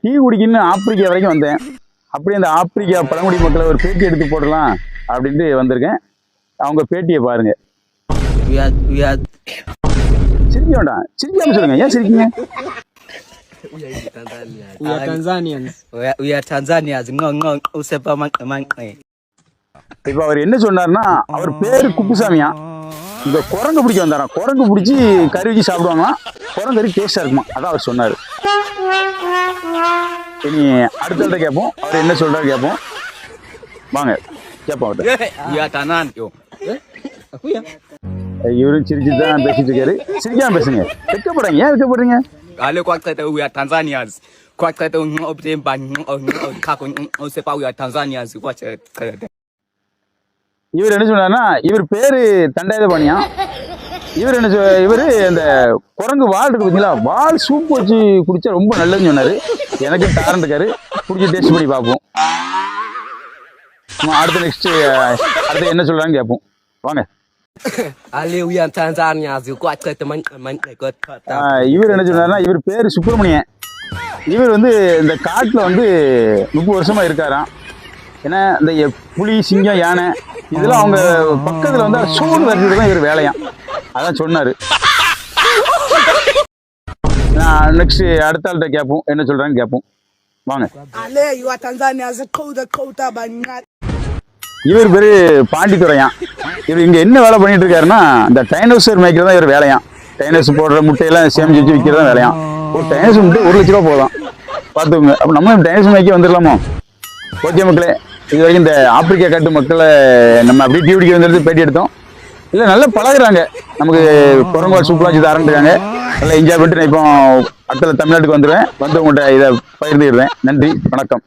Tea குடிக்கணும்னு Africa வரைக்கும் வந்தேன். அப்படியே அந்த ஆப்பிரிக்கா பழங்குடி மக்களை ஒரு பேட்டி எடுத்து போடலாம் அப்படின்ட்டு வந்திருக்கேன். அவங்க பேட்டியை பாருங்க. சிரிக்க வேண்டாம், சிரிக்காம சொல்லுங்க. ஏன் சிரிக்கீங்க? இப்ப அவர் என்ன சொன்னார்னா, அவர் பேரு குப்புசாமியா, இந்த குரங்கு பிடிக்க வந்தாராம். குரங்கு பிடிச்சி கறி வச்சு சாப்பிடுவாங்களாம். குரங்கு கறி டேஸ்டா இருக்குமா, அதான் அவர் சொன்னாரு. இனி அடுத்த கேட்போம், அவர் என்ன சொல்றாரு கேட்போம். வாங்க கேட்போம் அவர்கிட்ட. இவரும் சிரிச்சு தான் பேசிட்டு இருக்காரு. சிரிக்காம பேசுங்க, வெக்கப்படுறீங்க. ஏன் வெக்கப்படுறீங்க? இவர் என்ன சொன்னார்னா, இவர் பேரு தண்டாயுதபாணியா. இவர் என்ன இவரு அந்த குரங்கு வால் இருக்கு பார்த்தீங்களா, வால் சூப் வச்சு குடிச்சா ரொம்ப நல்லதுன்னு சொன்னாரு. எனக்கு தாரன் இருக்காரு, குடிச்சு டேஸ்ட் பண்ணி பார்ப்போம். அடுத்து நெக்ஸ்ட் அடுத்து என்ன சொல்றான்னு கேட்போம். வாங்க. இவர் என்ன சொன்னார்னா, இவர் பேரு சுப்பிரமணியன். இவர் வந்து இந்த காட்டுல வந்து 30 வருஷமா இருக்காராம். ஏன்னா இந்த புலி, சிங்கம், யானை இதெல்லாம் அவங்க பக்கத்துல வந்து சூடு வர்றது தான் இவர் வேலையாம். அதான் சொன்னாரு. நான் நெக்ஸ்ட் அடுத்த ஆள்கிட்ட கேட்போம், என்ன சொல்றான்னு கேட்போம். வாங்க. இவர் பேரு பாண்டித்துறையான். இவர் இங்க என்ன வேலை பண்ணிட்டு இருக்காருன்னா, இந்த டைனோசர் மேய்க்கிறது தான் இவர் வேலையாம். டைனோசர் போடுற முட்டையெல்லாம் சேமிச்சு வச்சு விற்கிறது தான் வேலையாம். ஒரு டைனோசர் முட்டை 1 லட்ச ரூபா போதும் பார்த்துக்கோங்க. அப்போ நம்மளும் டைனோசர் மேய்க்க வந்துடலாமோ? ஓகே மக்களே, இது வரைக்கும் இந்த ஆப்பிரிக்கா காட்டு மக்களை நம்ம அப்படியே டீ குடிக்க வந்துருந்து பேட்டி எடுத்தோம். இல்லை நல்லா பழகுறாங்க. நமக்கு குரங்கு சூப்பராக வச்சு தரேன்ட்டுருக்காங்க. நல்லா என்ஜாய் பண்ணிட்டு நான் இப்போ அடுத்த தமிழ்நாட்டுக்கு வந்துடுவேன். வந்து உங்கள்கிட்ட இதை பகிர்ந்துடுறேன். நன்றி, வணக்கம்.